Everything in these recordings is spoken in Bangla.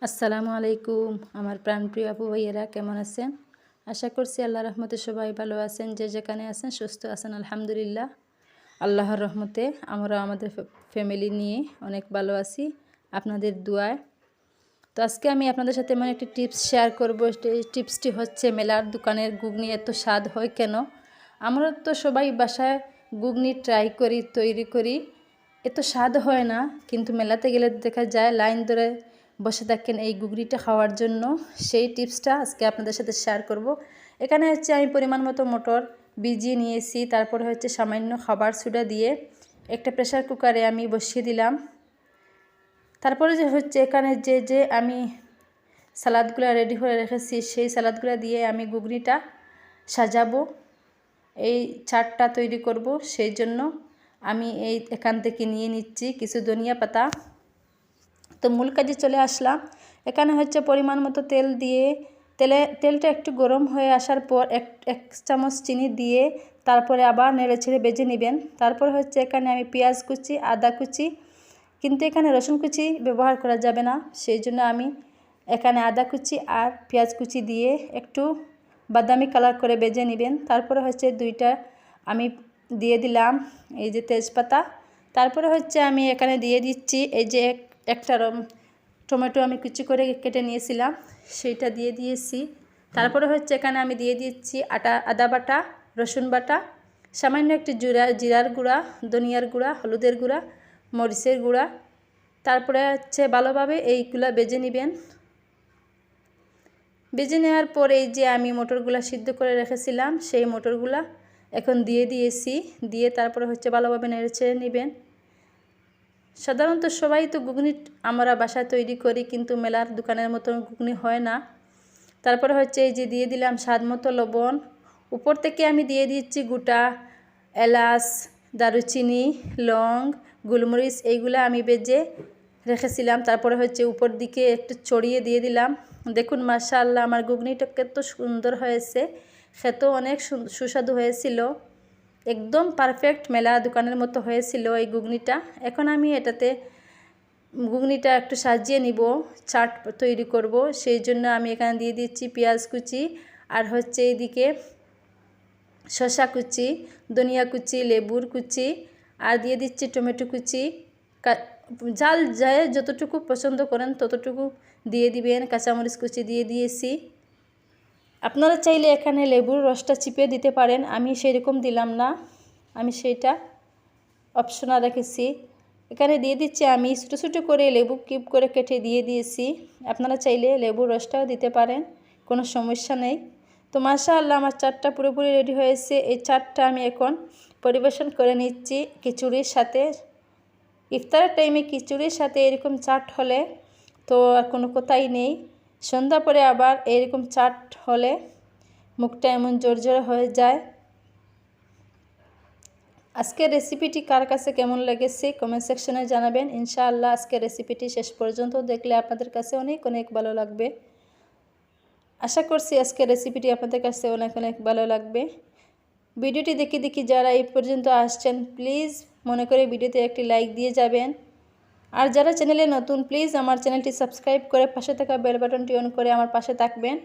আসসালামু আলাইকুম আমার প্রাণপ্রিয় আপু ভাইয়েরা কেমন আছেন? আশা করছি আল্লাহর রহমতে সবাই ভালো আছেন। যে যেখানে আছেন সুস্থ আছেন আলহামদুলিল্লাহ। আল্লাহর রহমতে আমরা আমাদের ফ্যামিলি নিয়ে অনেক ভালো আছি আপনাদের দোয়ায়। তো আজকে আমি আপনাদের সাথে এমন একটি টিপস শেয়ার করব। এই টিপসটি হচ্ছে মেলার দোকানের ঘুগনি এত স্বাদ হয় কেন? আমরা তো সবাই বাসায় ঘুগনি ট্রাই করি, তৈরি করি, এত স্বাদ হয় না, কিন্তু মেলাতে গেলে দেখা যায় লাইন ধরে বসে থাকেন এই ঘুগনিটা খাওয়ার জন্য। সেই টিপসটা আজকে আপনাদের সাথে শেয়ার করব। এখানে হচ্ছে আমি পরিমাণ মতো মটর ভিজিয়ে নিয়েছি, তারপরে হচ্ছে সামান্য খাবার সোডা দিয়ে একটা প্রেসার কুকারে আমি বসিয়ে দিলাম। তারপরে যে হচ্ছে এখানে যে আমি সালাদগুলো রেডি করে রেখেছি সেই সালাদগুলো দিয়ে আমি ঘুগনিটা সাজাবো, এই চাটটা তৈরি করব। সেই জন্য আমি এখান থেকে নিয়ে নিচ্ছি কিছু ধনিয়া পাতা। তো মূল কাজে চলে আসলাম। এখানে হচ্ছে পরিমাণ মতো তেল দিয়ে তেলটা একটু গরম হয়ে আসার পর এক চামচ চিনি দিয়ে তারপরে আবার নেড়ে ছেড়ে ভেজে নেবেন। তারপর হচ্ছে এখানে আমি পেঁয়াজ কুচি, আদা কুচি, কিন্তু এখানে রসুন কুচি ব্যবহার করা যাবে না, সেই জন্য আমি এখানে আদা কুচি আর পেঁয়াজ কুচি দিয়ে একটু বাদামি কালার করে ভেজে নেবেন। তারপরে হচ্ছে দুইটা আমি দিয়ে দিলাম এই যে তেজপাতা। তারপরে হচ্ছে আমি এখানে দিয়ে দিচ্ছি এই যে একটা টমেটো আমি কুচি করে কেটে নিয়েছিলাম, সেইটা দিয়ে দিয়েছি। তারপরে হচ্ছে এখানে আমি দিয়ে দিচ্ছি আদা বাটা, রসুন বাটা, সামান্য একটু জিরার গুঁড়া, ধনিয়ার গুঁড়া, হলুদের গুঁড়া, মরিচের গুঁড়া। তারপরে হচ্ছে ভালোভাবে এইগুলা ভেজে নেবেন। ভেজে নেওয়ার পর এই যে আমি মটরগুলা সিদ্ধ করে রেখেছিলাম সেই মটরগুলা এখন দিয়ে দিয়েছি, দিয়ে তারপরে হচ্ছে ভালোভাবে নেড়ে ছেড়ে নেবেন। সাধারণত সবাই তো ঘুগনি আমরা বাসায় তৈরি করি, কিন্তু মেলার দোকানের মতো ঘুগনি হয় না। তারপরে হচ্ছে এই যে দিয়ে দিলাম স্বাদ মতো লবণ। উপর থেকে আমি দিয়ে দিচ্ছি গোটা এলাচ, দারুচিনি, লং, গোলমরিচ, এইগুলো আমি ভেজে রেখেছিলাম। তারপরে হচ্ছে উপর দিকে একটু ছড়িয়ে দিয়ে দিলাম। দেখুন মাশাআল্লাহ আমার ঘুগনিটা কত সুন্দর হয়েছে, খেতেও অনেক সুস্বাদু হয়েছিল, একদম পারফেক্ট মেলা দোকানের মতো হয়েছিল এই ঘুগনিটা। এখন আমি এটাতে ঘুগনিটা একটু সাজিয়ে নিব, চাট তৈরি করব। সেই জন্য আমি এখানে দিয়ে দিচ্ছি পেঁয়াজ কুচি, আর হচ্ছে এইদিকে শসা কুচি, ধনিয়া কুচি, লেবুর কুচি, আর দিয়ে দিচ্ছি টমেটো কুচি। ঝাল যায় যতটুকু পছন্দ করেন ততটুকু দিয়ে দিবেন। কাঁচামরিচ কুচি দিয়ে দিয়েছি। আপনারা চাইলে এখানে লেবুর রসটা চিপে দিতে পারেন, আমি সেরকম দিলাম না, আমি সেইটা অপশনাল রেখেছি। এখানে দিয়ে দিচ্ছি আমি ছোটো ছোটো করে লেবু কিউব করে কেটে দিয়ে দিয়েছি। আপনারা চাইলে লেবুর রসটাও দিতে পারেন, কোনো সমস্যা নেই। তো মাশাআল্লাহ আমার চাটটা পুরোপুরি রেডি হয়েছে। এই চাটটা আমি এখন পরিবেশন করে নিচ্ছি খিচুড়ির সাথে। ইফতারের টাইমে খিচুড়ির সাথে এরকম চাট হলে তো আর কোনো কথাই নেই। সন্ধ্যা পরে আবার এরকম চাট হলে মুখটা এমন জোরজোরে হয়ে যায়। আজকের রেসিপিটি কার কাছে কেমন লেগেছে কমেন্ট সেকশনে জানাবেন। ইনশাআল্লাহ আজকের রেসিপিটি শেষ পর্যন্ত দেখলে আপনাদের কাছে অনেক অনেক ভালো লাগবে। আশা করছি আজকের রেসিপিটি আপনাদের কাছে অনেক অনেক ভালো লাগবে। ভিডিওটি দেখি যারা এই পর্যন্ত আসছেন প্লিজ মনে করে ভিডিওতে একটি লাইক দিয়ে যাবেন। আর যারা চ্যানেলে নতুন প্লিজ আমার চ্যানেলটি সাবস্ক্রাইব করে পাশে থাকা বেল বাটনটি অন করে আমার পাশে থাকবেন।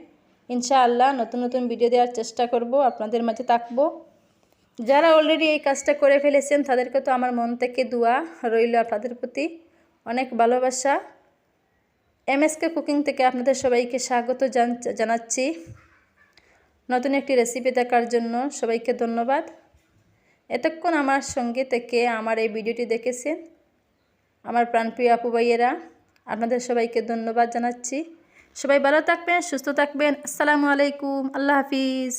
ইনশাআল্লাহ নতুন নতুন ভিডিও দেওয়ার চেষ্টা করব, আপনাদের মাঝে থাকবো। যারা অলরেডি এই কাজটা করে ফেলেছেন তাদেরকে তো আমার মন থেকে দোয়া রইল, আপনাদের প্রতি অনেক ভালোবাসা। MSK কুকিং থেকে আপনাদের সবাইকে স্বাগত জানাচ্ছি। নতুন একটি রেসিপি দেখার জন্য সবাইকে ধন্যবাদ। এতক্ষণ আমার সঙ্গে থেকে আমার এই ভিডিওটি দেখেছেন আমার প্রাণপ্রিয় আপু ভাইয়েরা, আপনাদের সবাইকে ধন্যবাদ জানাচ্ছি। সবাই ভালো থাকবেন, সুস্থ থাকবেন। আসসালামু আলাইকুম, আল্লাহ হাফিজ।